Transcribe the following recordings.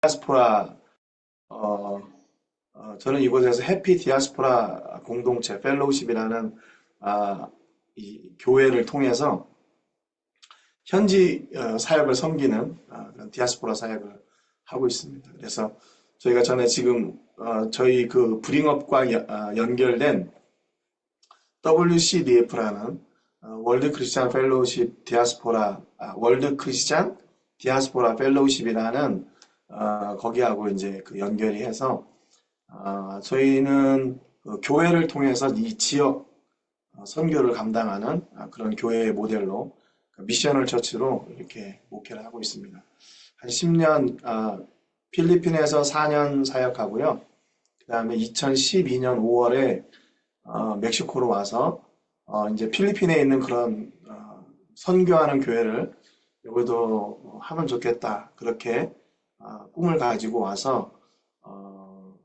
디아스포라 어, 저는 이곳에서 해피 디아스포라 공동체 펠로우십이라는 이 교회를 통해서 현지 사역을 섬기는 그런 디아스포라 사역을 하고 있습니다. 그래서 저희가 전에 지금 저희 그 브링업과 연결된 WCDF라는 월드 크리스찬 펠로우십 디아스포라 월드 크리스찬 디아스포라 펠로우십이라는 거기하고 이제 그 연결이 해서 저희는 그 교회를 통해서 이 지역 선교를 감당하는 그런 교회의 모델로 그 미셔널 처치로 이렇게 목회를 하고 있습니다. 한 10년 필리핀에서 4년 사역하고요. 그 다음에 2012년 5월에 멕시코로 와서 이제 필리핀에 있는 그런 선교하는 교회를 여기도 하면 좋겠다 그렇게 꿈을 가지고 와서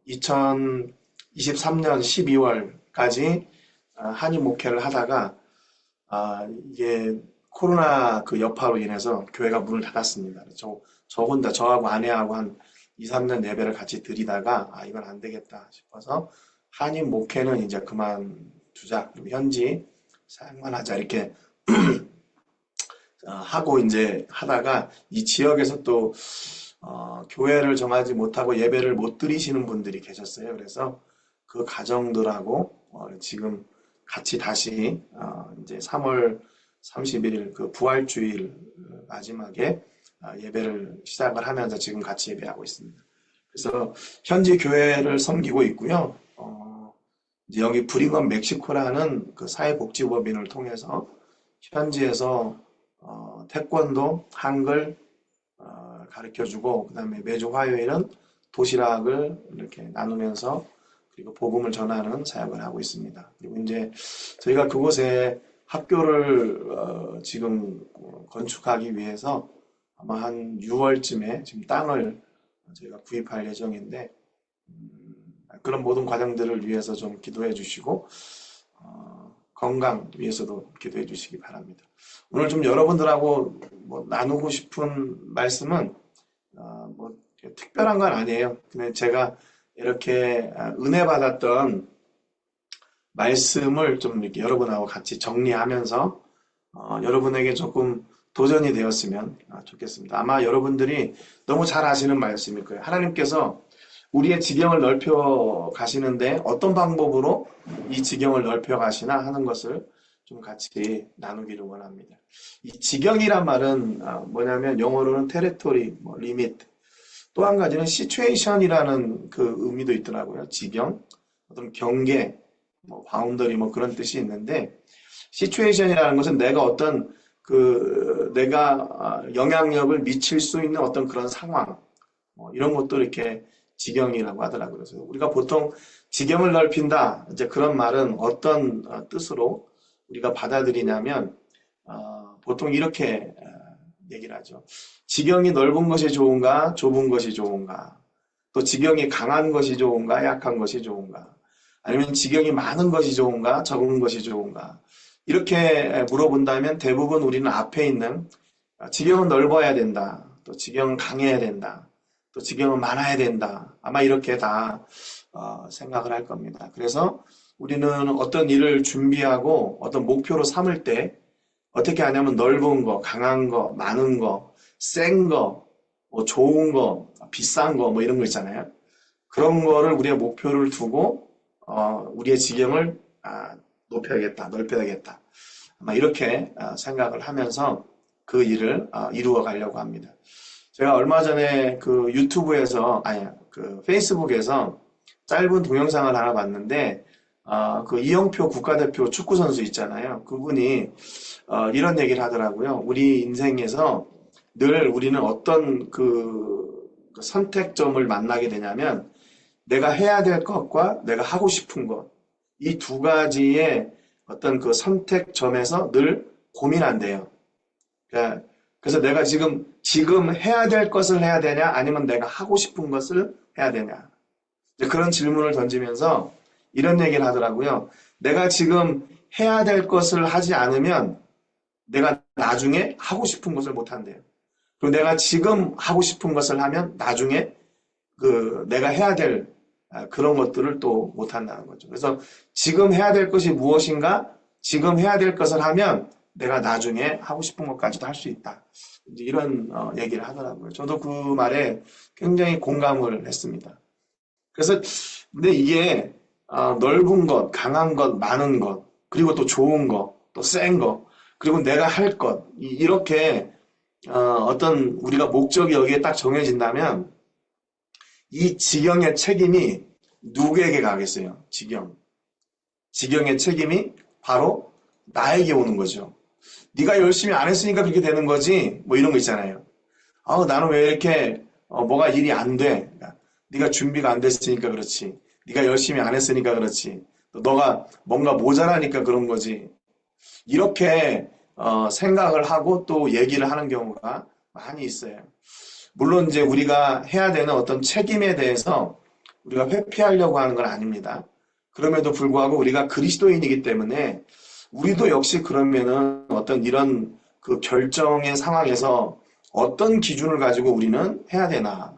2023년 12월까지 한인 목회를 하다가 이게 코로나 그 여파로 인해서 교회가 문을 닫았습니다. 저 혼자 저하고 아내하고 한 2, 3년 예배를 같이 드리다가 이건 안 되겠다 싶어서 한인 목회는 이제 그만두자. 그리고 현지 사역만 하자 이렇게 하고 이제 하다가 이 지역에서 또 교회를 정하지 못하고 예배를 못 드리시는 분들이 계셨어요. 그래서 그 가정들하고 지금 같이 다시 이제 3월 31일 그 부활주일 마지막에 예배를 시작을 하면서 지금 같이 예배하고 있습니다. 그래서 현지 교회를 섬기고 있고요. 이제 여기 브링엄 멕시코라는 그 사회복지법인을 통해서 현지에서 태권도, 한글 가르쳐주고 그다음에 매주 화요일은 도시락을 이렇게 나누면서 그리고 복음을 전하는 사역을 하고 있습니다. 그리고 이제 저희가 그곳에 학교를 지금 건축하기 위해서 아마 한 6월쯤에 지금 땅을 저희가 구입할 예정인데 그런 모든 과정들을 위해서 좀 기도해 주시고 건강 위해서도 기도해 주시기 바랍니다. 오늘 좀 여러분들하고 뭐 나누고 싶은 말씀은 뭐 특별한 건 아니에요. 근데 제가 이렇게 은혜 받았던 말씀을 좀 이렇게 여러분하고 같이 정리하면서 여러분에게 조금 도전이 되었으면 좋겠습니다. 아마 여러분들이 너무 잘 아시는 말씀일 거예요. 하나님께서 우리의 지경을 넓혀 가시는데 어떤 방법으로 이 지경을 넓혀 가시나 하는 것을 좀 같이 나누기를 원합니다. 이 지경이란 말은 뭐냐면 영어로는 테리토리, 뭐 리미트, 또 한 가지는 시츄에이션이라는 그 의미도 있더라고요. 지경, 어떤 경계, 뭐 바운더리 뭐 그런 뜻이 있는데 시츄에이션이라는 것은 내가 어떤 내가 영향력을 미칠 수 있는 어떤 그런 상황, 뭐 이런 것도 이렇게 지경이라고 하더라고요. 그래서 우리가 보통 지경을 넓힌다, 이제 그런 말은 어떤 뜻으로 우리가 받아들이냐면 보통 이렇게 얘기를 하죠. 지경이 넓은 것이 좋은가, 좁은 것이 좋은가? 또 지경이 강한 것이 좋은가, 약한 것이 좋은가? 아니면 지경이 많은 것이 좋은가, 적은 것이 좋은가? 이렇게 물어본다면 대부분 우리는 앞에 있는 지경은 넓어야 된다. 또 지경은 강해야 된다. 또 지경은 많아야 된다. 아마 이렇게 다 생각을 할 겁니다. 그래서 우리는 어떤 일을 준비하고 어떤 목표로 삼을 때 어떻게 하냐면 넓은 거, 강한 거, 많은 거, 센 거, 뭐 좋은 거, 비싼 거, 뭐 이런 거 있잖아요. 그런 거를 우리의 목표를 두고 우리의 지경을 높여야겠다, 넓혀야겠다. 아마 이렇게 생각을 하면서 그 일을 이루어 가려고 합니다. 제가 얼마 전에 그 유튜브에서, 그 페이스북에서 짧은 동영상을 하나 봤는데, 그 이영표 국가대표 축구선수 있잖아요. 그분이, 이런 얘기를 하더라고요. 우리 인생에서 늘 우리는 어떤 그 선택점을 만나게 되냐면, 내가 해야 될 것과 내가 하고 싶은 것, 이 두 가지의 어떤 그 선택점에서 늘 고민한대요. 그러니까 그래서 내가 지금 해야 될 것을 해야 되냐, 아니면 내가 하고 싶은 것을 해야 되냐. 그런 질문을 던지면서 이런 얘기를 하더라고요. 내가 지금 해야 될 것을 하지 않으면 내가 나중에 하고 싶은 것을 못 한대요. 그리고 내가 지금 하고 싶은 것을 하면 나중에 내가 해야 될 그런 것들을 또 못한다는 거죠. 그래서 지금 해야 될 것이 무엇인가? 지금 해야 될 것을 하면 내가 나중에 하고 싶은 것까지도 할 수 있다. 이제 이런 얘기를 하더라고요. 저도 그 말에 굉장히 공감을 했습니다. 그래서 근데 이게 넓은 것, 강한 것, 많은 것, 그리고 또 좋은 것, 또 센 것, 그리고 내가 할 것, 이렇게 어떤 우리가 목적이 여기에 딱 정해진다면 이 지경의 책임이 누구에게 가겠어요? 지경의 책임이 바로 나에게 오는 거죠. 네가 열심히 안 했으니까 그렇게 되는 거지. 뭐 이런 거 있잖아요. 나는 왜 이렇게 뭐가 일이 안 돼? 네가 준비가 안 됐으니까 그렇지. 네가 열심히 안 했으니까 그렇지. 또 너가 뭔가 모자라니까 그런 거지. 이렇게 생각을 하고 또 얘기를 하는 경우가 많이 있어요. 물론 이제 우리가 해야 되는 어떤 책임에 대해서 우리가 회피하려고 하는 건 아닙니다. 그럼에도 불구하고 우리가 그리스도인이기 때문에 우리도 역시 그러면은 어떤 이런 그 결정의 상황에서 어떤 기준을 가지고 우리는 해야 되나?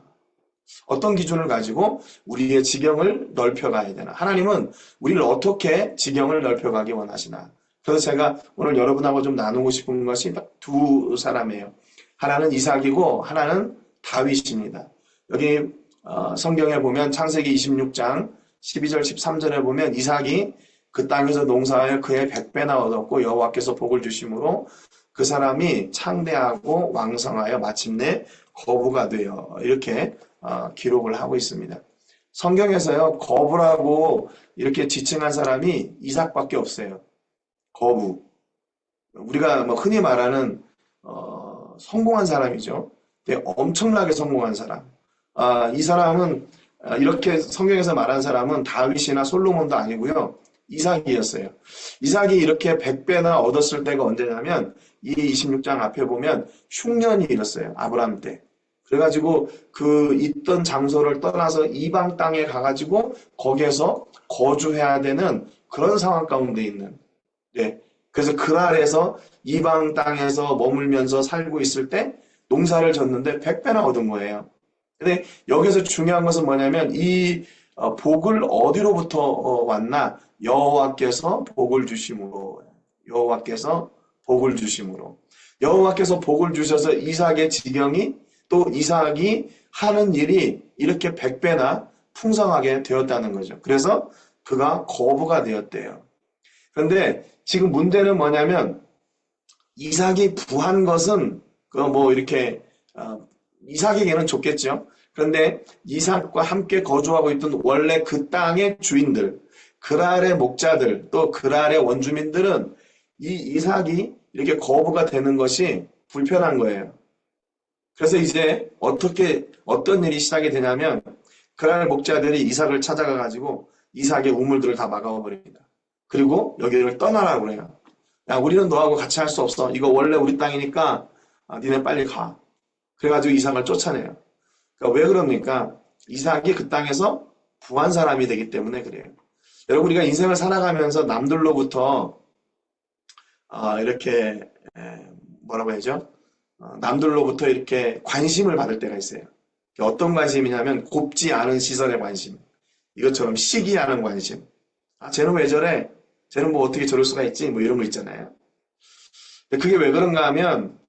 어떤 기준을 가지고 우리의 지경을 넓혀가야 되나? 하나님은 우리를 어떻게 지경을 넓혀가기 원하시나? 그래서 제가 오늘 여러분하고 좀 나누고 싶은 것이 두 사람이에요. 하나는 이삭이고 하나는 다윗입니다. 여기 성경에 보면 창세기 26장 12절 13절에 보면 이삭이 그 땅에서 농사하여 그의 100배나 얻었고 여호와께서 복을 주심으로 그 사람이 창대하고 왕성하여 마침내 거부가 되어 이렇게 기록을 하고 있습니다. 성경에서요 거부라고 이렇게 지칭한 사람이 이삭밖에 없어요. 거부. 우리가 뭐 흔히 말하는 성공한 사람이죠. 되게 엄청나게 성공한 사람. 이 사람은 이렇게 성경에서 말한 사람은 다윗이나 솔로몬도 아니고요. 이삭이었어요. 이삭이 이렇게 100배나 얻었을 때가 언제냐면 이 26장 앞에 보면 흉년이 일었어요. 아브라함 때. 그래가지고 그 있던 장소를 떠나서 이방 땅에 가가지고 거기에서 거주해야 되는 그런 상황 가운데 있는. 네. 그래서 그랄에서 이방 땅에서 머물면서 살고 있을 때 농사를 졌는데 100배나 얻은 거예요. 근데 여기서 중요한 것은 뭐냐면 이 복을 어디로부터 왔나? 여호와께서 복을 주심으로. 여호와께서 복을 주심으로. 여호와께서 복을 주셔서 이삭의 지경이 또 이삭이 하는 일이 이렇게 100배나 풍성하게 되었다는 거죠. 그래서 그가 거부가 되었대요. 그런데 지금 문제는 뭐냐면 이삭이 부한 것은 그 뭐 이렇게 이삭에게는 좋겠죠. 그런데 이삭과 함께 거주하고 있던 원래 그 땅의 주인들, 그랄의 목자들, 또 그랄의 원주민들은 이 이삭이 이렇게 거부가 되는 것이 불편한 거예요. 그래서 이제 어떤 일이 시작이 되냐면 그랄 목자들이 이삭을 찾아가 가지고 이삭의 우물들을 다 막아버립니다. 그리고 여기를 떠나라고 그래요. 야, 우리는 너하고 같이 할 수 없어. 이거 원래 우리 땅이니까 니네 빨리 가. 그래가지고 이삭을 쫓아내요. 그러니까 왜 그럽니까? 이삭이 그 땅에서 부한 사람이 되기 때문에 그래요. 여러분 우리가 인생을 살아가면서 남들로부터 이렇게 뭐라고 해야죠? 남들로부터 이렇게 관심을 받을 때가 있어요. 어떤 관심이냐면 곱지 않은 시선의 관심. 이것처럼 시기하는 관심. 쟤는 왜 저래? 쟤는 뭐 어떻게 저럴 수가 있지? 뭐 이런 거 있잖아요. 근데 그게 왜 그런가 하면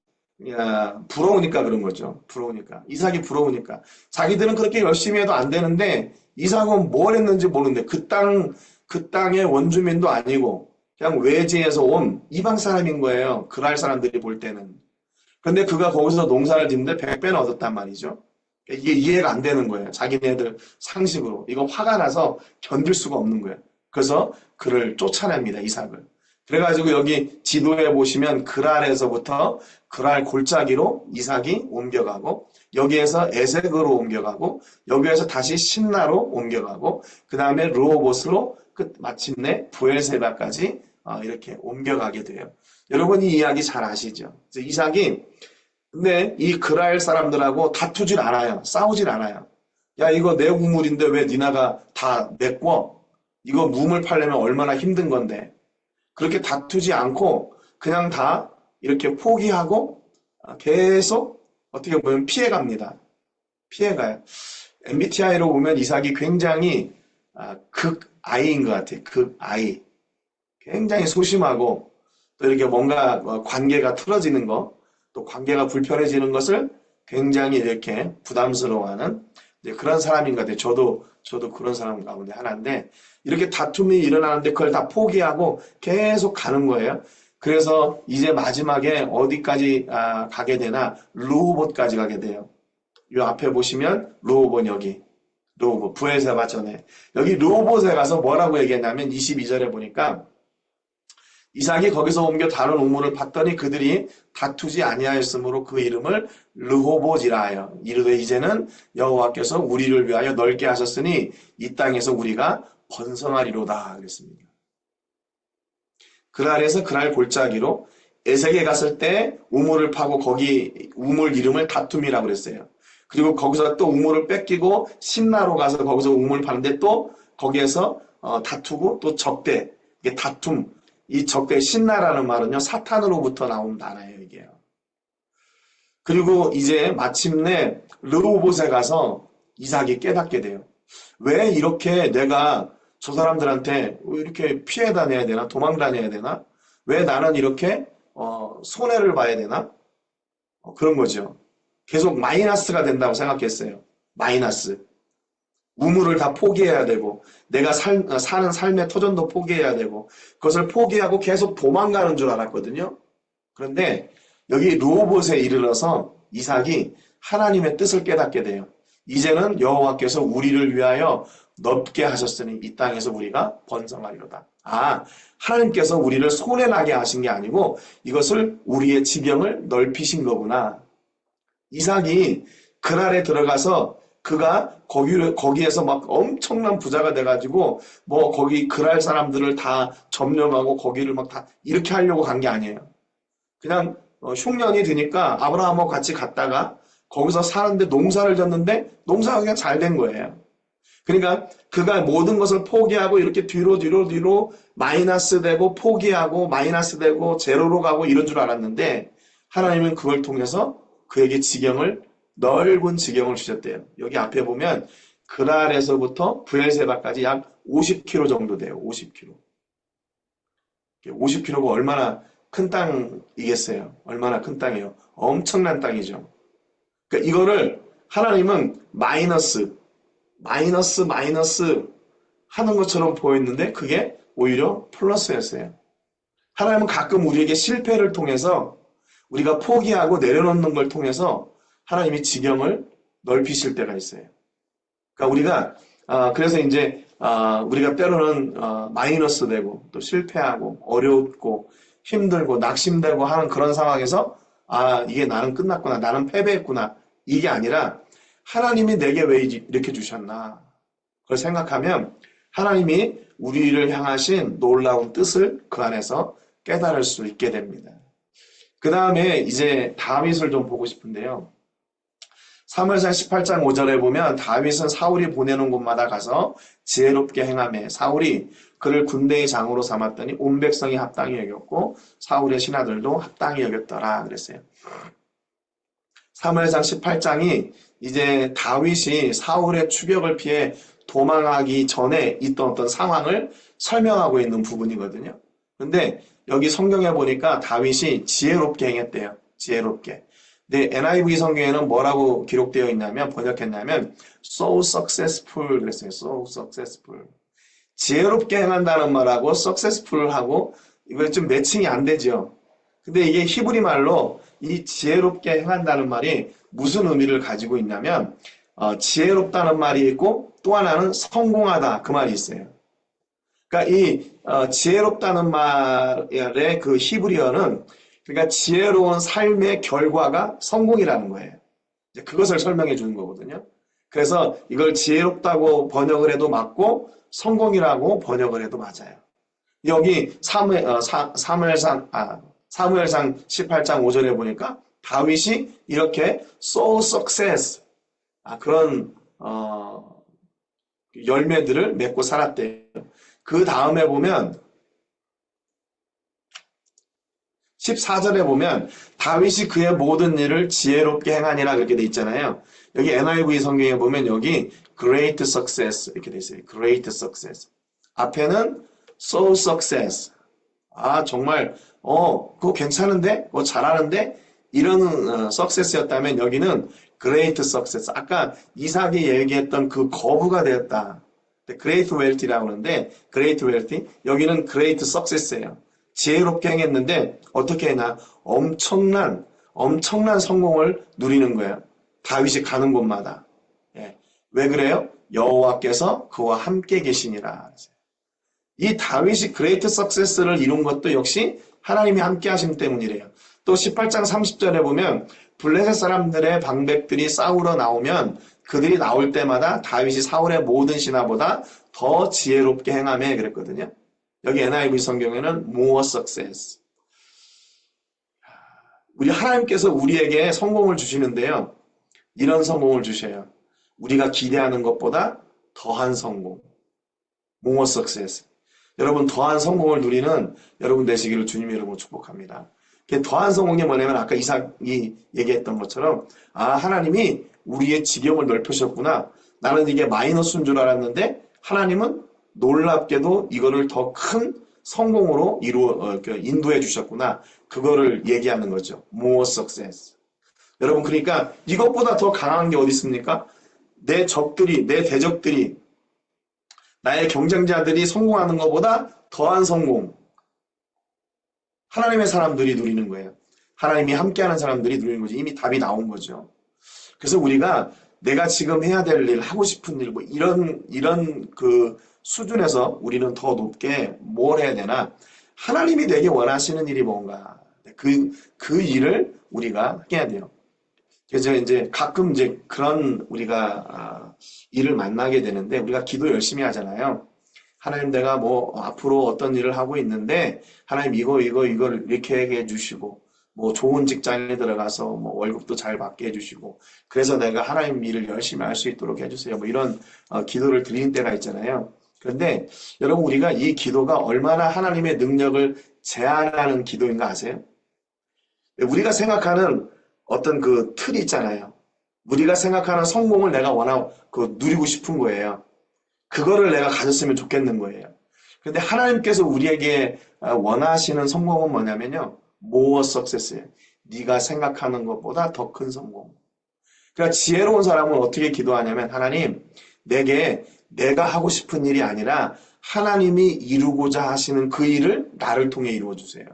부러우니까 그런 거죠. 부러우니까. 이삭이 부러우니까. 자기들은 그렇게 열심히 해도 안 되는데 이삭은 뭘 했는지 모르는데 그 땅의 원주민도 아니고 그냥 외지에서 온 이방 사람인 거예요. 그랄 사람들이 볼 때는. 그런데 그가 거기서 농사를 짓는데 100배나 얻었단 말이죠. 이게 이해가 안 되는 거예요. 자기네들 상식으로. 이거 화가 나서 견딜 수가 없는 거예요. 그래서 그를 쫓아냅니다. 이삭을. 그래가지고 여기 지도에 보시면 그랄에서부터 그랄 골짜기로 이삭이 옮겨가고 여기에서 에색으로 옮겨가고 여기에서 다시 심나로 옮겨가고 그 다음에 르호봇으로 마침내 부엘세바까지 이렇게 옮겨가게 돼요. 여러분 이 이야기 잘 아시죠? 이삭이 근데 이 그랄 사람들하고 다투질 않아요. 싸우질 않아요. 야 이거 내 우물인데 왜 니나가 다 내꺼? 이거 우물 팔려면 얼마나 힘든 건데. 그렇게 다투지 않고 그냥 다 이렇게 포기하고 계속 어떻게 보면 피해갑니다. 피해가요. MBTI로 보면 이삭이 굉장히 극I인 것 같아요. 극I. 굉장히 소심하고 또 이렇게 뭔가 관계가 틀어지는 거, 또 관계가 불편해지는 것을 굉장히 이렇게 부담스러워하는 이제 그런 사람인 것 같아요. 저도 그런 사람 가운데 하나인데 이렇게 다툼이 일어나는데 그걸 다 포기하고 계속 가는 거예요. 그래서 이제 마지막에 어디까지 가게 되나 르호봇까지 가게 돼요. 이 앞에 보시면 르호봇 여기 르호봇 부엘세바 전에 여기 르호봇에 가서 뭐라고 얘기했냐면 22절에 보니까 이삭이 거기서 옮겨 다른 우물을 봤더니 그들이 다투지 아니하였으므로 그 이름을 르호봇이라 하여 이르되 이제는 여호와께서 우리를 위하여 넓게 하셨으니 이 땅에서 우리가 번성하리로다 그랬습니다. 그날에서 그날 골짜기로 에색에 갔을 때 우물을 파고 거기 우물 이름을 다툼이라고 그랬어요. 그리고 거기서 또 우물을 뺏기고 신나로 가서 거기서 우물 파는데 또 거기에서 다투고 또 적대 이게 다툼 이 적대 신나라는 말은요 사탄으로부터 나온 단어예요 이게요. 그리고 이제 마침내 르호봇에 가서 이삭이 깨닫게 돼요. 왜 이렇게 내가 저 사람들한테 이렇게 피해 다녀야 되나 도망 다녀야 되나 왜 나는 이렇게 손해를 봐야 되나 그런 거죠. 계속 마이너스가 된다고 생각했어요. 마이너스. 우물을 다 포기해야 되고 내가 사는 삶의 터전도 포기해야 되고 그것을 포기하고 계속 도망가는 줄 알았거든요. 그런데 여기 르호봇에 이르러서 이삭이 하나님의 뜻을 깨닫게 돼요. 이제는 여호와께서 우리를 위하여 넓게 하셨으니 이 땅에서 우리가 번성하리로다. 하나님께서 우리를 손해나게 하신 게 아니고 이것을 우리의 지경을 넓히신 거구나. 이삭이 그날에 들어가서 그가 거기에서 막 엄청난 부자가 돼가지고 뭐 거기 그랄 사람들을 다 점령하고 거기를 막 다 이렇게 하려고 간 게 아니에요. 그냥 흉년이 드니까 아브라함하고 같이 갔다가 거기서 사는데 농사를 졌는데 농사가 그냥 잘 된 거예요. 그러니까 그가 모든 것을 포기하고 이렇게 뒤로 마이너스 되고 포기하고 마이너스 되고 제로로 가고 이런 줄 알았는데 하나님은 그걸 통해서 그에게 넓은 지경을 주셨대요. 여기 앞에 보면 그랄에서부터 브엘세바까지 약 50km 정도 돼요. 50km. 50km가 얼마나 큰 땅이겠어요. 얼마나 큰 땅이에요. 엄청난 땅이죠. 그러니까 이거를 하나님은 마이너스 하는 것처럼 보였는데 그게 오히려 플러스였어요. 하나님은 가끔 우리에게 실패를 통해서 우리가 포기하고 내려놓는 걸 통해서 하나님이 지경을 넓히실 때가 있어요. 그러니까 우리가 그래서 이제 우리가 때로는 마이너스 되고 또 실패하고 어렵고 힘들고 낙심되고 하는 그런 상황에서 이게 나는 끝났구나 나는 패배했구나 이게 아니라 하나님이 내게 왜 이렇게 주셨나 그걸 생각하면 하나님이 우리를 향하신 놀라운 뜻을 그 안에서 깨달을 수 있게 됩니다. 그 다음에 이제 다윗을 좀 보고 싶은데요. 사무엘상 18장 5절에 보면 다윗은 사울이 보내는 곳마다 가서 지혜롭게 행하며 사울이 그를 군대의 장으로 삼았더니 온 백성이 합당히 여겼고 사울의 신하들도 합당히 여겼더라 그랬어요. 사무엘상 18장이 이제 다윗이 사울의 추격을 피해 도망하기 전에 있던 어떤 상황을 설명하고 있는 부분이거든요. 근데 여기 성경에 보니까 다윗이 지혜롭게 행했대요. 지혜롭게. 근데 NIV 성경에는 뭐라고 기록되어 있냐면 번역했냐면 so successful 그랬어요. so successful. 지혜롭게 행한다는 말하고 successful하고 이거 좀 매칭이 안 되죠. 근데 이게 히브리 말로 이 지혜롭게 행한다는 말이 무슨 의미를 가지고 있냐면 지혜롭다는 말이 있고 또 하나는 성공하다 그 말이 있어요. 그러니까 이 지혜롭다는 말의 그 히브리어는 그러니까 지혜로운 삶의 결과가 성공이라는 거예요. 이제 그것을 설명해 주는 거거든요. 그래서 이걸 지혜롭다고 번역을 해도 맞고 성공이라고 번역을 해도 맞아요. 여기 사무엘상 18장 5절에 보니까 다윗이 이렇게 so success 그런 열매들을 맺고 살았대요. 그 다음에 보면 14절에 보면 다윗이 그의 모든 일을 지혜롭게 행하니라 그렇게 돼 있잖아요. 여기 NIV 성경에 보면 여기 great success 이렇게 돼 있어요. great success. 앞에는 so success. 아, 정말 그거 괜찮은데? 그거 잘하는데? 이런 success였다면 여기는 great success. 아까 이삭이 얘기했던 그 거부가 되었다. great wealth라고 하는데 great wealth 여기는 great success예요. 지혜롭게 행했는데 어떻게 했나? 엄청난 성공을 누리는 거예요. 다윗이 가는 곳마다. 예. 왜 그래요? 여호와께서 그와 함께 계시니라. 이 다윗이 그레이트 석세스를 이룬 것도 역시 하나님이 함께 하심 때문이래요. 또 18장 30절에 보면 블레셋 사람들의 방백들이 싸우러 나오면 그들이 나올 때마다 다윗이 사울의 모든 신하보다 더 지혜롭게 행하며 그랬거든요. 여기 NIV 성경에는 more success. 우리 하나님께서 우리에게 성공을 주시는데요. 이런 성공을 주셔요. 우리가 기대하는 것보다 더한 성공. more success. 여러분 더한 성공을 누리는 여러분 되시기를 주님의 이름으로 축복합니다. 더한 성공이 뭐냐면 아까 이삭이 얘기했던 것처럼 하나님이 우리의 지경을 넓히셨구나. 나는 이게 마이너스인 줄 알았는데 하나님은 놀랍게도 이거를 더 큰 성공으로 인도해 주셨구나. 그거를 얘기하는 거죠. more success. 여러분 그러니까 이것보다 더 강한 게 어디 있습니까? 내 적들이 내 대적들이 나의 경쟁자들이 성공하는 것보다 더한 성공. 하나님의 사람들이 누리는 거예요. 하나님이 함께하는 사람들이 누리는 거죠. 이미 답이 나온 거죠. 그래서 우리가 내가 지금 해야 될 일, 하고 싶은 일, 뭐 이런 그 수준에서 우리는 더 높게 뭘 해야 되나? 하나님이 내게 원하시는 일이 뭔가? 그 일을 우리가 해야 돼요. 그래서 이제 가끔 이제 그런 우리가 일을 만나게 되는데 우리가 기도 열심히 하잖아요. 하나님 내가 뭐 앞으로 어떤 일을 하고 있는데 하나님 이걸 이렇게 해 주시고 뭐 좋은 직장에 들어가서 뭐 월급도 잘 받게 해주시고 그래서 내가 하나님 일을 열심히 할 수 있도록 해주세요. 뭐 이런 기도를 드리는 때가 있잖아요. 그런데 여러분 우리가 이 기도가 얼마나 하나님의 능력을 제한하는 기도인가 아세요? 우리가 생각하는 어떤 그 틀이 있잖아요. 우리가 생각하는 성공을 내가 누리고 싶은 거예요. 그거를 내가 가졌으면 좋겠는 거예요. 그런데 하나님께서 우리에게 원하시는 성공은 뭐냐면요. more success예요. 네가 생각하는 것보다 더 큰 성공. 그러니까 지혜로운 사람은 어떻게 기도하냐면 하나님 내가 하고 싶은 일이 아니라 하나님이 이루고자 하시는 그 일을 나를 통해 이루어 주세요.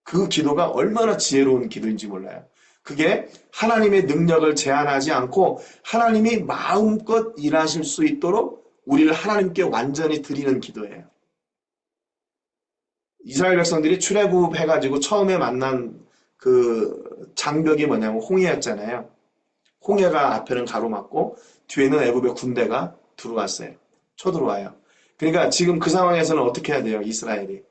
그 기도가 얼마나 지혜로운 기도인지 몰라요. 그게 하나님의 능력을 제한하지 않고 하나님이 마음껏 일하실 수 있도록 우리를 하나님께 완전히 드리는 기도예요. 이스라엘 백성들이 출애굽해가지고 처음에 만난 그 장벽이 뭐냐면 홍해였잖아요. 홍해가 앞에는 가로막고 뒤에는 애굽의 군대가 들어왔어요. 쳐들어와요. 그러니까 지금 그 상황에서는 어떻게 해야 돼요? 이스라엘이.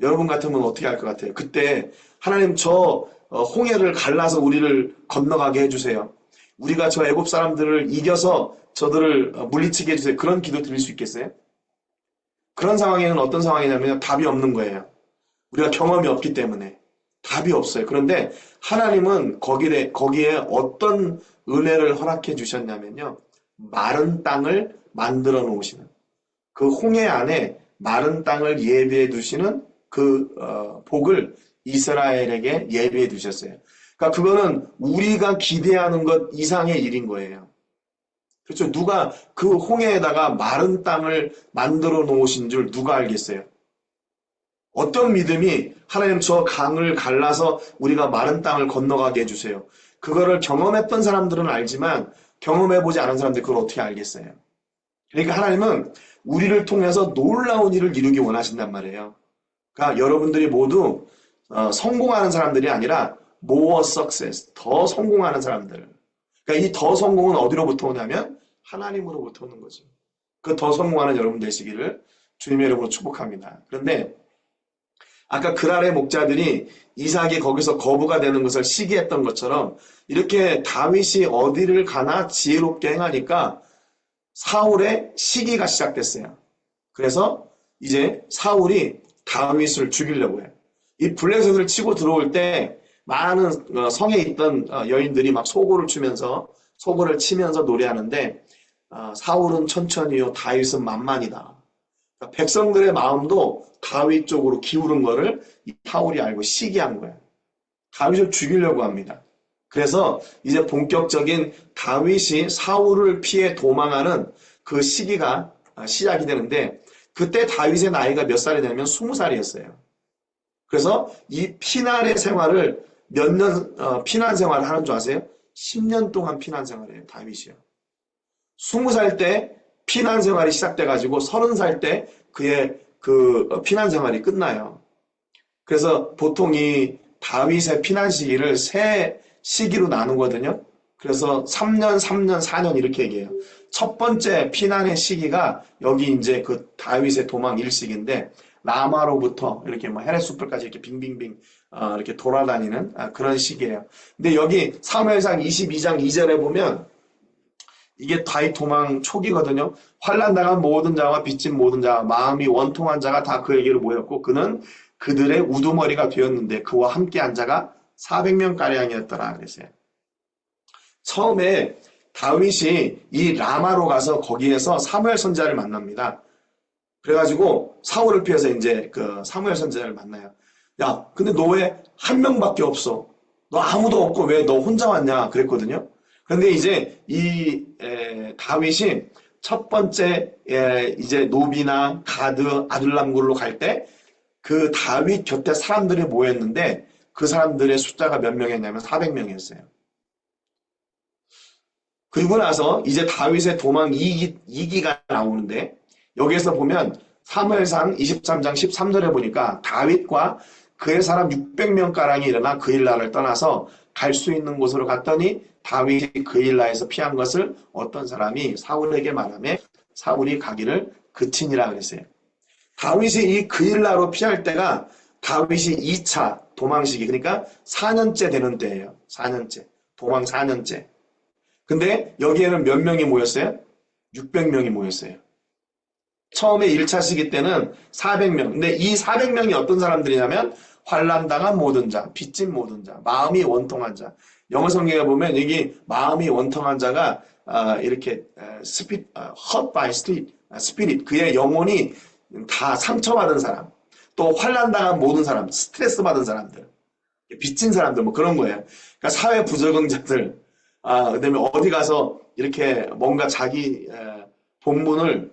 여러분 같으면 어떻게 할 것 같아요? 그때 하나님 저 홍해를 갈라서 우리를 건너가게 해주세요. 우리가 저 애굽 사람들을 이겨서 저들을 물리치게 해주세요. 그런 기도 드릴 수 있겠어요? 그런 상황에는 어떤 상황이냐면 답이 없는 거예요. 우리가 경험이 없기 때문에 답이 없어요. 그런데 하나님은 거기에 어떤 은혜를 허락해 주셨냐면요. 마른 땅을 만들어 놓으시는 그 홍해 안에 마른 땅을 예비해 두시는 그 복을 이스라엘에게 예비해 두셨어요. 그러니까 그거는 우리가 기대하는 것 이상의 일인 거예요. 그렇죠. 누가 그 홍해에다가 마른 땅을 만들어 놓으신 줄 누가 알겠어요? 어떤 믿음이 하나님 저 강을 갈라서 우리가 마른 땅을 건너가게 해주세요. 그거를 경험했던 사람들은 알지만 경험해보지 않은 사람들이 그걸 어떻게 알겠어요? 그러니까 하나님은 우리를 통해서 놀라운 일을 이루기 원하신단 말이에요. 그러니까 여러분들이 모두 성공하는 사람들이 아니라 more success, 더 성공하는 사람들. 그러니까 이 더 성공은 어디로부터 오냐면 하나님으로부터 오는 거죠. 그 더 성공하는 여러분 되시기를 주님의 이름으로 축복합니다. 그런데 아까 그랄의 목자들이 이삭이 거기서 거부가 되는 것을 시기했던 것처럼 이렇게 다윗이 어디를 가나 지혜롭게 행하니까 사울의 시기가 시작됐어요. 그래서 이제 사울이 다윗을 죽이려고 해요. 이 블레셋을 치고 들어올 때 많은 성에 있던 여인들이 막 소고를 치면서 노래하는데 사울은 천천히요 다윗은 만만이다. 그러니까 백성들의 마음도 다윗 쪽으로 기울은 거를 이 사울이 알고 시기한 거예요. 다윗을 죽이려고 합니다. 그래서 이제 본격적인 다윗이 사울을 피해 도망하는 그 시기가 시작이 되는데 그때 다윗의 나이가 몇 살이 되냐면 20살이었어요. 그래서 이 피난의 생활을 피난 생활을 하는 줄 아세요? 10년 동안 피난 생활을 해요, 다윗이요. 20살 때 피난 생활이 시작돼가지고 30살 때 그의 그 피난 생활이 끝나요. 그래서 보통 이 다윗의 피난 시기를 세 시기로 나누거든요. 그래서 3년, 3년, 4년 이렇게 얘기해요. 첫 번째 피난의 시기가 여기 이제 그 다윗의 도망 일시기인데 라마로부터 이렇게 뭐 헤레스풀까지 이렇게 빙빙빙 이렇게 돌아다니는 그런 시기예요. 근데 여기 사무엘상 22장 2절에 보면 이게 다윗 도망 초기거든요. 환난 당한 모든 자와 빚진 모든 자, 마음이 원통한 자가 다 그에게로 모였고 그는 그들의 우두머리가 되었는데 그와 함께한 자가 400명가량이었더라 그랬어요. 처음에 다윗이 이 라마로 가서 거기에서 사무엘 선지자를 만납니다. 그래가지고 사울을 피해서 이제 그 사무엘 선지자를 만나요. 야, 근데 너 왜 한 명밖에 없어? 너 아무도 없고 왜 너 혼자 왔냐? 그랬거든요. 그런데 이제 이 다윗이 첫 번째 이제 노비나 가드, 아둘람굴로 갈 때 그 다윗 곁에 사람들이 모였는데 그 사람들의 숫자가 몇 명이었냐면 400명이었어요. 그리고 나서 이제 다윗의 도망 2기가 나오는데 여기에서 보면 사무엘상 23장 13절에 보니까 다윗과 그의 사람 600명가량이 일어나 그일라를 떠나서 갈 수 있는 곳으로 갔더니 다윗이 그일라에서 피한 것을 어떤 사람이 사울에게 말하며 사울이 가기를 그치니라 그랬어요. 다윗이 이 그일라로 피할 때가 다윗이 2차 도망 시기 그러니까 4년째 되는 때예요. 4년째. 도망 4년째. 근데 여기에는 몇 명이 모였어요? 600명이 모였어요. 처음에 1차 시기 때는 400명. 근데 이 400명이 어떤 사람들이냐면 환난당한 모든 자, 빚진 모든 자, 마음이 원통한 자. 영어 성경에 보면 여기 마음이 원통한 자가 이렇게 hurt by spirit, 그의 영혼이 다 상처받은 사람, 또 환난당한 모든 사람, 스트레스 받은 사람들, 빚진 사람들 뭐 그런 거예요. 그러니까 사회 부적응자들, 그다음에 어디 가서 이렇게 뭔가 자기 본분을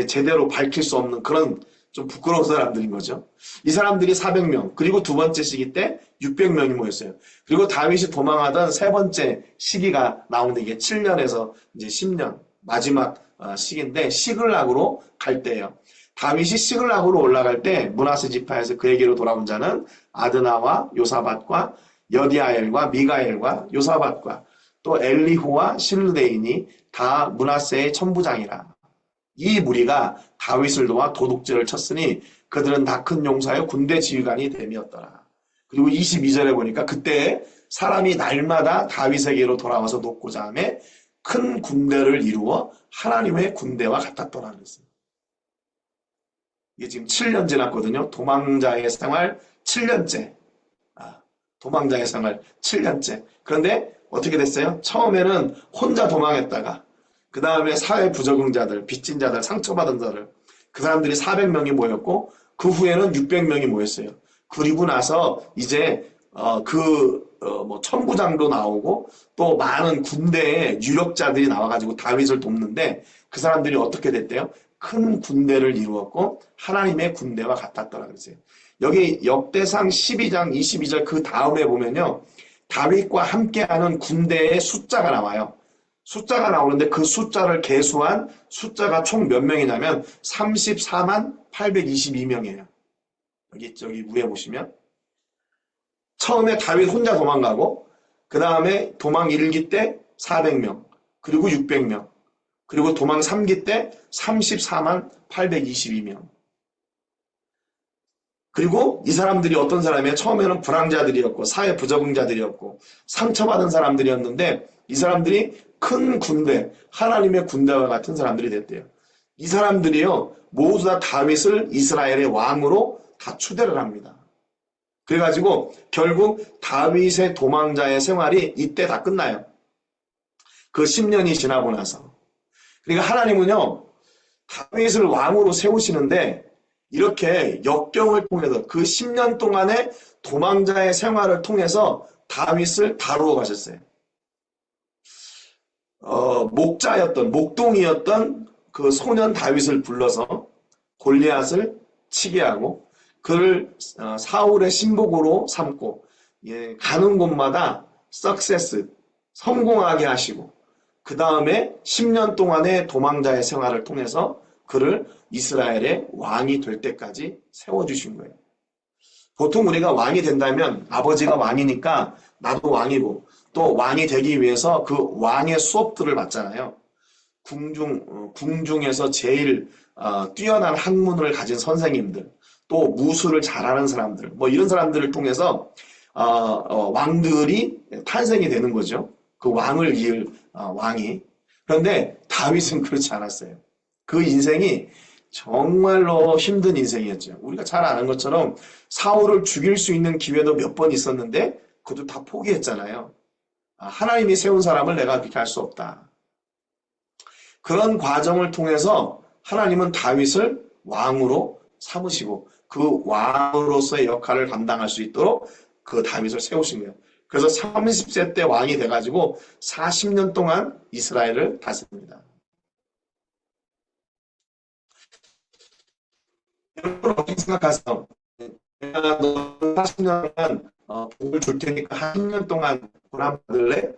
제대로 밝힐 수 없는 그런 좀 부끄러운 사람들인 거죠. 이 사람들이 400명, 그리고 두 번째 시기 때 600명이 모였어요. 그리고 다윗이 도망하던 세 번째 시기가 나오는데 이게 7년에서 이제 10년 마지막 시기인데 시글락으로 갈 때예요. 다윗이 시글락으로 올라갈 때 므낫세 지파에서 그에게로 돌아온 자는 아드나와 요사밧과 여디아엘과 미가엘과 요사밧과 또 엘리후와 실르데인이 다 므낫세의 천부장이라. 이 무리가 다윗을 도와 도둑질을 쳤으니 그들은 다 큰 용사여 군대 지휘관이 됨이었더라. 그리고 22절에 보니까 그때 사람이 날마다 다윗에게로 돌아와서 돕고자 하며 큰 군대를 이루어 하나님의 군대와 같았더라 그랬어요. 이게 지금 7년 지났거든요. 도망자의 생활 7년째. 도망자의 생활 7년째. 그런데 어떻게 됐어요? 처음에는 혼자 도망했다가 그 다음에 사회 부적응자들, 빚진 자들, 상처받은 자들 그 사람들이 400명이 모였고 그 후에는 600명이 모였어요. 그리고 나서 이제 뭐 천부장도 나오고 또 많은 군대의 유력자들이 나와가지고 다윗을 돕는데 그 사람들이 어떻게 됐대요? 큰 군대를 이루었고 하나님의 군대와 같았더라 그랬어요. 여기 역대상 12장 22절 그 다음에 보면요. 다윗과 함께하는 군대의 숫자가 나와요. 숫자가 나오는데 그 숫자를 계수한 숫자가 총 몇 명이냐면 34만 822명이에요. 여기 위에 보시면 처음에 다윗 혼자 도망가고 그 다음에 도망 1기 때 400명 그리고 600명 그리고 도망 3기 때 34만 822명 그리고 이 사람들이 어떤 사람이에요? 처음에는 불황자들이었고 사회 부적응자들이었고 상처받은 사람들이었는데 이 사람들이 큰 군대, 하나님의 군대와 같은 사람들이 됐대요. 이 사람들이요 모두 다 다윗을 이스라엘의 왕으로 다 추대를 합니다. 그래가지고 결국 다윗의 도망자의 생활이 이때 다 끝나요. 그 10년이 지나고 나서. 그러니까 하나님은요, 다윗을 왕으로 세우시는데 이렇게 역경을 통해서 그 10년 동안의 도망자의 생활을 통해서 다윗을 다루어 가셨어요. 목동이었던 그 소년 다윗을 불러서 골리앗을 치게 하고 그를 사울의 신복으로 삼고, 예, 가는 곳마다 석세스, 성공하게 하시고, 그 다음에 10년 동안의 도망자의 생활을 통해서 그를 이스라엘의 왕이 될 때까지 세워주신 거예요. 보통 우리가 왕이 된다면 아버지가 왕이니까 나도 왕이고, 또 왕이 되기 위해서 그 왕의 수업들을 받잖아요. 궁중에서 제일 뛰어난 학문을 가진 선생님들, 또 무술을 잘하는 사람들, 뭐 이런 사람들을 통해서 왕들이 탄생이 되는 거죠. 그 왕을 이을 왕이. 그런데 다윗은 그렇지 않았어요. 그 인생이 정말로 힘든 인생이었죠. 우리가 잘 아는 것처럼 사울을 죽일 수 있는 기회도 몇 번 있었는데 그것도 다 포기했잖아요. 하나님이 세운 사람을 내가 그렇게 할 수 없다. 그런 과정을 통해서 하나님은 다윗을 왕으로 삼으시고 그 왕으로서의 역할을 감당할 수 있도록 그 다윗을 세우신 거예요. 그래서 30세 때 왕이 돼가지고 40년 동안 이스라엘을 다스립니다. 여러분 어떻게 생각하세요? 내가 너 40년간 복을 줄 테니까 한 10년 동안 고난 받을래?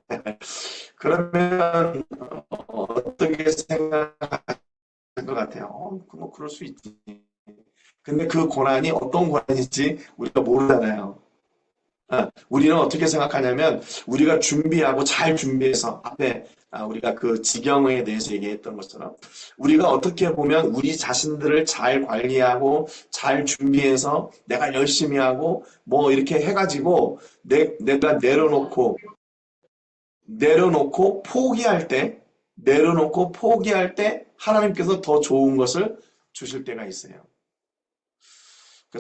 그러면 어떻게 생각할 것 같아요? 뭐 그럴 수 있지. 근데 그 고난이 어떤 고난일지 우리가 모르잖아요. 우리는 어떻게 생각하냐면 우리가 준비하고 잘 준비해서 앞에 우리가 그 지경에 대해서 얘기했던 것처럼 우리가 어떻게 보면 우리 자신들을 잘 관리하고 잘 준비해서 내가 열심히 하고 뭐 이렇게 해가지고 내가 내려놓고 포기할 때 하나님께서 더 좋은 것을 주실 때가 있어요.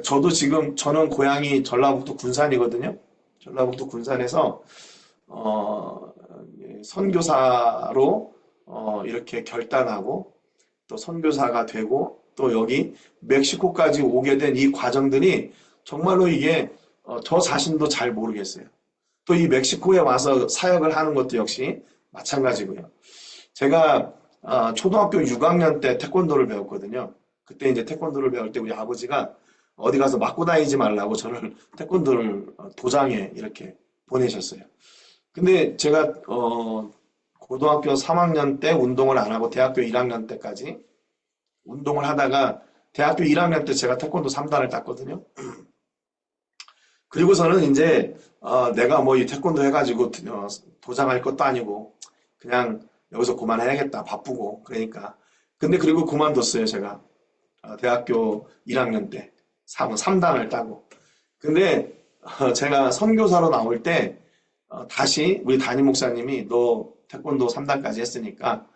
저는 고향이 전라북도 군산이거든요. 전라북도 군산에서 선교사로 이렇게 결단하고 또 선교사가 되고 또 여기 멕시코까지 오게 된 이 과정들이 정말로 이게 저 자신도 잘 모르겠어요. 또 이 멕시코에 와서 사역을 하는 것도 역시 마찬가지고요. 제가 초등학교 6학년 때 태권도를 배웠거든요. 그때 이제 태권도를 배울 때 우리 아버지가 어디 가서 맞고 다니지 말라고 저를 태권도를 도장에 이렇게 보내셨어요. 근데 제가 고등학교 3학년 때 운동을 안 하고 대학교 1학년 때까지 운동을 하다가 대학교 1학년 때 제가 태권도 3단을 땄거든요. 그리고서는 이제 내가 뭐 이 태권도 해가지고 도장할 것도 아니고 그냥 여기서 그만해야겠다 바쁘고 그러니까 근데 그리고 그만뒀어요 제가 대학교 1학년 때 3단을 따고 근데 제가 선교사로 나올 때 다시 우리 담임 목사님이 너 태권도 3단까지 했으니까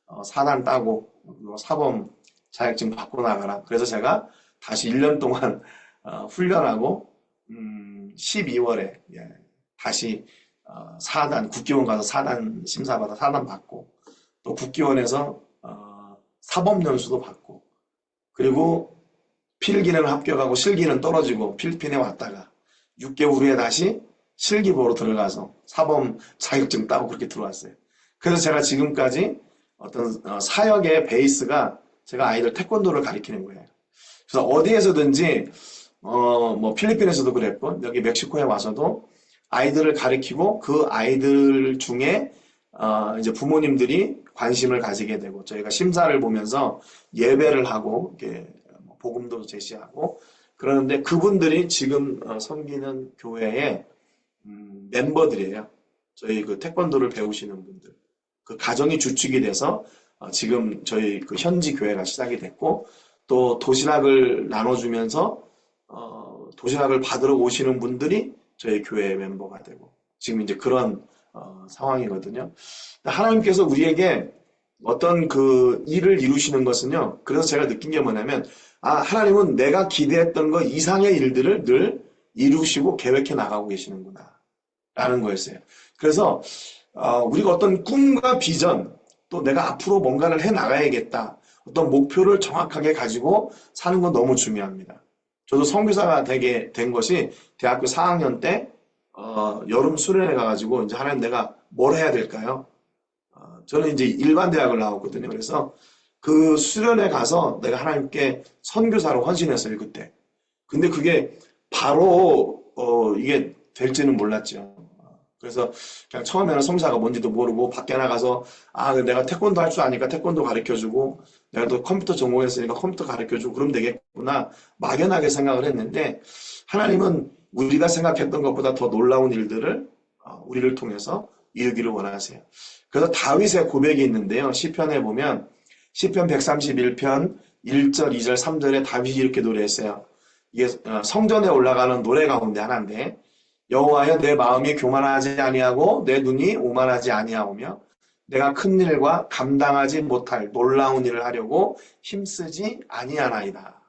4단 따고 사범 자격증 받고 나가라. 그래서 제가 다시 1년 동안 훈련하고 12월에 다시 4단 국기원 가서 4단 심사받아 4단 받고 또 국기원에서 사범연수도 받고 그리고 필기는 합격하고 실기는 떨어지고 필리핀에 왔다가 6개월 후에 다시 실기보러 들어가서 사범 자격증 따고 그렇게 들어왔어요. 그래서 제가 지금까지 어떤 사역의 베이스가 제가 아이들 태권도를 가르치는 거예요. 그래서 어디에서든지 뭐 필리핀에서도 그랬고 여기 멕시코에 와서도 아이들을 가르치고 그 아이들 중에 이제 부모님들이 관심을 가지게 되고 저희가 심사를 보면서 예배를 하고 이렇게 복음도 제시하고 그러는데 그분들이 지금 섬기는 교회의 멤버들이에요. 저희 그 태권도를 배우시는 분들. 그 가정이 주축이 돼서 지금 저희 그 현지 교회가 시작이 됐고 또 도시락을 나눠주면서 도시락을 받으러 오시는 분들이 저희 교회 멤버가 되고 지금 이제 그런 상황이거든요. 하나님께서 우리에게 어떤 그 일을 이루시는 것은요. 그래서 제가 느낀 게 뭐냐면 하나님은 내가 기대했던 것 이상의 일들을 늘 이루시고 계획해 나가고 계시는구나 라는 거였어요. 그래서 우리가 어떤 꿈과 비전, 또 내가 앞으로 뭔가를 해 나가야겠다, 어떤 목표를 정확하게 가지고 사는 건 너무 중요합니다. 저도 선교사가 되게 된 것이 대학교 4학년 때 여름 수련회 가가지고 이제 하나님 내가 뭘 해야 될까요? 저는 이제 일반 대학을 나왔거든요. 그래서 그 수련회 가서 내가 하나님께 선교사로 헌신했어요, 그때. 근데 그게 바로 이게 될지는 몰랐죠. 그래서 그냥 처음에는 성사가 뭔지도 모르고 밖에 나가서 내가 태권도 할 줄 아니까 태권도 가르쳐주고 내가 또 컴퓨터 전공했으니까 컴퓨터 가르쳐주고 그러면 되겠구나 막연하게 생각을 했는데 하나님은 우리가 생각했던 것보다 더 놀라운 일들을 우리를 통해서 이루기를 원하세요. 그래서 다윗의 고백이 있는데요. 시편에 보면 시편 131편 1절, 2절, 3절에 다윗이 이렇게 노래했어요. 이게 성전에 올라가는 노래 가운데 하나인데 여호와여 내 마음이 교만하지 아니하고 내 눈이 오만하지 아니하오며 내가 큰 일과 감당하지 못할 놀라운 일을 하려고 힘쓰지 아니하나이다.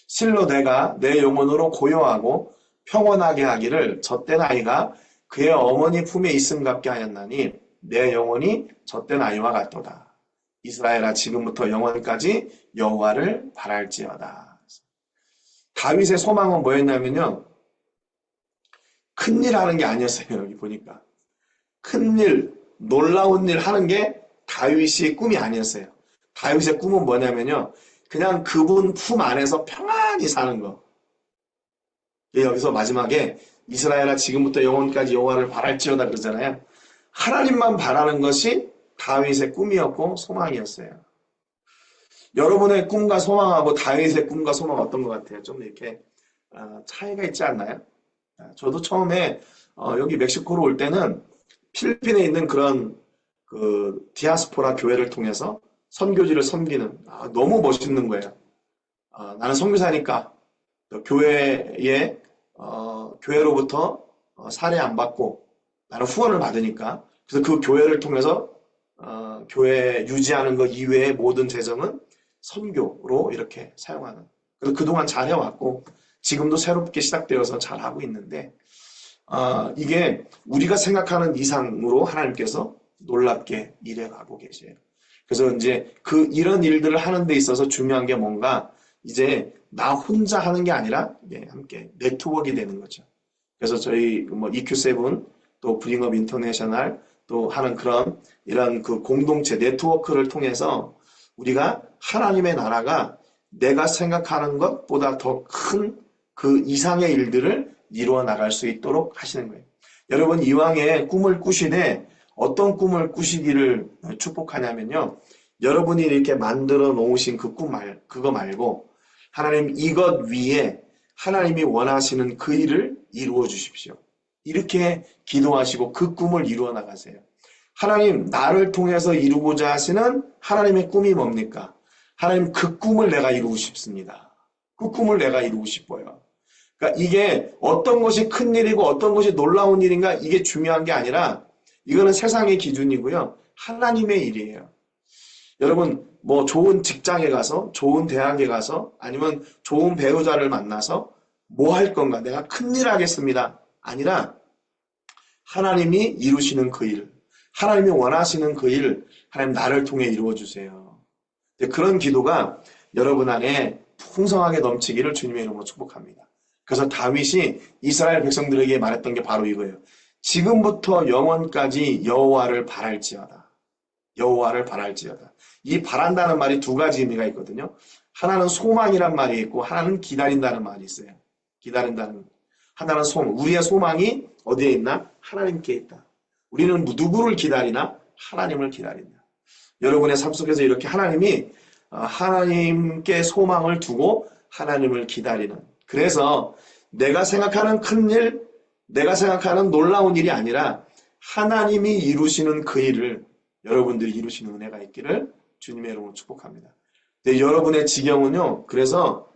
실로 내가 내 영혼으로 고요하고 평온하게 하기를 젖된 아이가 그의 어머니 품에 있음 같게 하였나니 내 영혼이 젖된 아이와 같도다. 이스라엘아 지금부터 영원까지 여호와를 바랄지어다. 다윗의 소망은 뭐였냐면요. 큰일 하는 게 아니었어요. 여기 보니까. 큰일, 놀라운 일 하는 게 다윗의 꿈이 아니었어요. 다윗의 꿈은 뭐냐면요. 그냥 그분 품 안에서 평안히 사는 거. 여기서 마지막에 이스라엘아 지금부터 영원까지 여호와를 바랄지어다 그러잖아요. 하나님만 바라는 것이 다윗의 꿈이었고 소망이었어요. 여러분의 꿈과 소망하고 다윗의 꿈과 소망 어떤 것 같아요? 좀 이렇게 차이가 있지 않나요? 저도 처음에 여기 멕시코로 올 때는 필리핀에 있는 그런 그 디아스포라 교회를 통해서 선교지를 섬기는 너무 멋있는 거예요. 나는 선교사니까 교회에 교회로부터 살해 안 받고 나는 후원을 받으니까 그래서 그 교회를 통해서 교회 유지하는 것 이외의 모든 재정은 선교로 이렇게 사용하는. 그래서 그동안 잘 해왔고 지금도 새롭게 시작되어서 잘 하고 있는데 이게 우리가 생각하는 이상으로 하나님께서 놀랍게 일해가고 계세요. 그래서 이제 이런 일들을 하는 데 있어서 중요한 게 뭔가 이제 나 혼자 하는 게 아니라 함께 네트워크가 되는 거죠. 그래서 저희 뭐 EQ7 또 브링업 인터내셔널 또 하는 그런 이런 그 공동체 네트워크를 통해서 우리가 하나님의 나라가 내가 생각하는 것보다 더 큰 그 이상의 일들을 이루어 나갈 수 있도록 하시는 거예요. 여러분 이왕에 꿈을 꾸시되 어떤 꿈을 꾸시기를 축복하냐면요. 여러분이 이렇게 만들어 놓으신 그 그거 말고 하나님 이것 위에 하나님이 원하시는 그 일을 이루어 주십시오. 이렇게 기도하시고 그 꿈을 이루어 나가세요. 하나님 나를 통해서 이루고자 하시는 하나님의 꿈이 뭡니까? 하나님 그 꿈을 내가 이루고 싶습니다. 그 꿈을 내가 이루고 싶어요. 그러니까 이게 어떤 것이 큰일이고 어떤 것이 놀라운 일인가 이게 중요한 게 아니라 이거는 세상의 기준이고요. 하나님의 일이에요. 여러분 뭐 좋은 직장에 가서 좋은 대학에 가서 아니면 좋은 배우자를 만나서 뭐 할 건가 내가 큰일 하겠습니다. 아니라 하나님이 이루시는 그 일, 하나님이 원하시는 그 일, 하나님 나를 통해 이루어 주세요. 그런 기도가 여러분 안에 풍성하게 넘치기를 주님의 이름으로 축복합니다. 그래서 다윗이 이스라엘 백성들에게 말했던 게 바로 이거예요. 지금부터 영원까지 여호와를 바랄지어다. 여호와를 바랄지어다. 이 바란다는 말이 두 가지 의미가 있거든요. 하나는 소망이란 말이 있고 하나는 기다린다는 말이 있어요. 기다린다는. 하나는 소망. 우리의 소망이 어디에 있나? 하나님께 있다. 우리는 누구를 기다리나? 하나님을 기다린다. 여러분의 삶 속에서 이렇게 하나님께 소망을 두고 하나님을 기다리는. 그래서 내가 생각하는 큰일, 내가 생각하는 놀라운 일이 아니라 하나님이 이루시는 그 일을 여러분들이 이루시는 은혜가 있기를 주님의 이름으로 축복합니다. 여러분의 지경은요. 그래서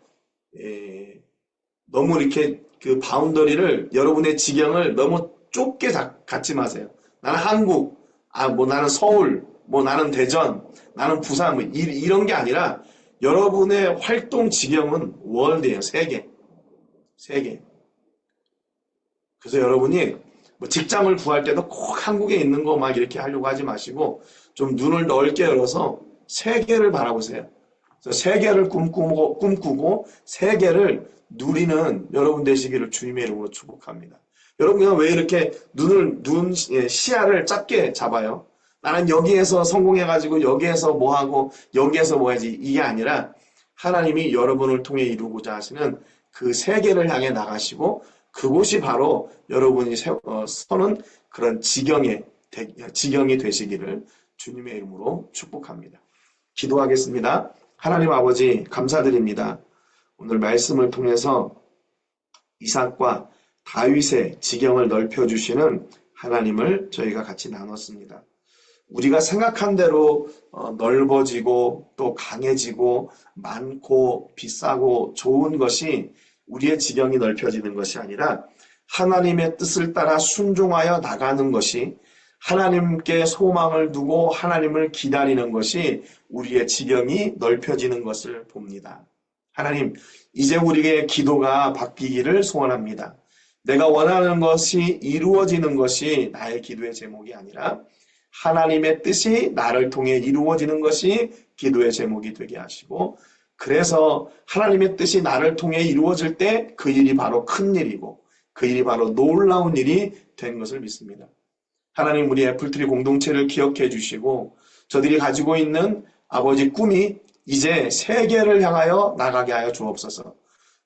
너무 이렇게 그 바운더리를 여러분의 지경을 너무 좁게 갖지 마세요. 나는 한국, 뭐 나는 서울, 뭐 나는 대전, 나는 부산, 뭐 이런 게 아니라 여러분의 활동 지경은 월드예요. 세계. 그래서 여러분이 뭐 직장을 구할 때도 꼭 한국에 있는 거 막 이렇게 하려고 하지 마시고 좀 눈을 넓게 열어서 세계를 바라보세요. 그래서 세계를 꿈꾸고 세계를 누리는 여러분 되시기를 주님의 이름으로 축복합니다. 여러분 왜 이렇게 시야를 작게 잡아요? 나는 여기에서 성공해가지고 여기에서 뭐 하고 여기에서 뭐 해야지 이게 아니라 하나님이 여러분을 통해 이루고자 하시는 그 세계를 향해 나가시고 그곳이 바로 여러분이 서는 그런 지경이 되시기를 주님의 이름으로 축복합니다. 기도하겠습니다. 하나님 아버지 감사드립니다. 오늘 말씀을 통해서 이삭과 다윗의 지경을 넓혀주시는 하나님을 저희가 같이 나눴습니다. 우리가 생각한 대로 넓어지고 또 강해지고 많고 비싸고 좋은 것이 우리의 지경이 넓혀지는 것이 아니라 하나님의 뜻을 따라 순종하여 나가는 것이 하나님께 소망을 두고 하나님을 기다리는 것이 우리의 지경이 넓혀지는 것을 봅니다. 하나님, 이제 우리의 기도가 바뀌기를 소원합니다. 내가 원하는 것이 이루어지는 것이 나의 기도의 제목이 아니라 하나님의 뜻이 나를 통해 이루어지는 것이 기도의 제목이 되게 하시고 그래서 하나님의 뜻이 나를 통해 이루어질 때 그 일이 바로 큰 일이고 그 일이 바로 놀라운 일이 된 것을 믿습니다. 하나님 우리 애플트리 공동체를 기억해 주시고 저들이 가지고 있는 아버지 꿈이 이제 세계를 향하여 나가게 하여 주옵소서.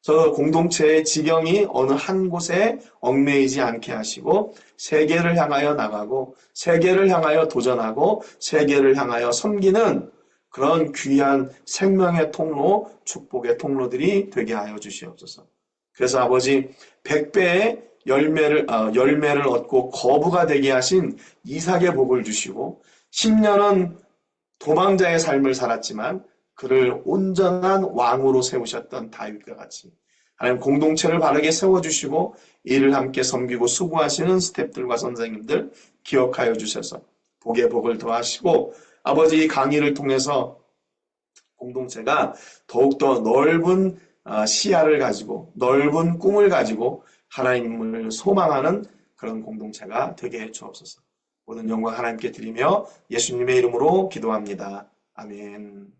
저 공동체의 지경이 어느 한 곳에 얽매이지 않게 하시고 세계를 향하여 나가고 세계를 향하여 도전하고 세계를 향하여 섬기는 그런 귀한 생명의 통로, 축복의 통로들이 되게 하여 주시옵소서. 그래서 아버지 100배의 열매를 얻고 거부가 되게 하신 이삭의 복을 주시고 10년은 도망자의 삶을 살았지만 그를 온전한 왕으로 세우셨던 다윗과 같이 하나님 공동체를 바르게 세워주시고 이를 함께 섬기고 수고하시는 스태프들과 선생님들 기억하여 주셔서 복의 복을 더하시고 아버지 이 강의를 통해서 공동체가 더욱더 넓은 시야를 가지고 넓은 꿈을 가지고 하나님을 소망하는 그런 공동체가 되게 해 주옵소서. 모든 영광 하나님께 드리며 예수님의 이름으로 기도합니다. 아멘.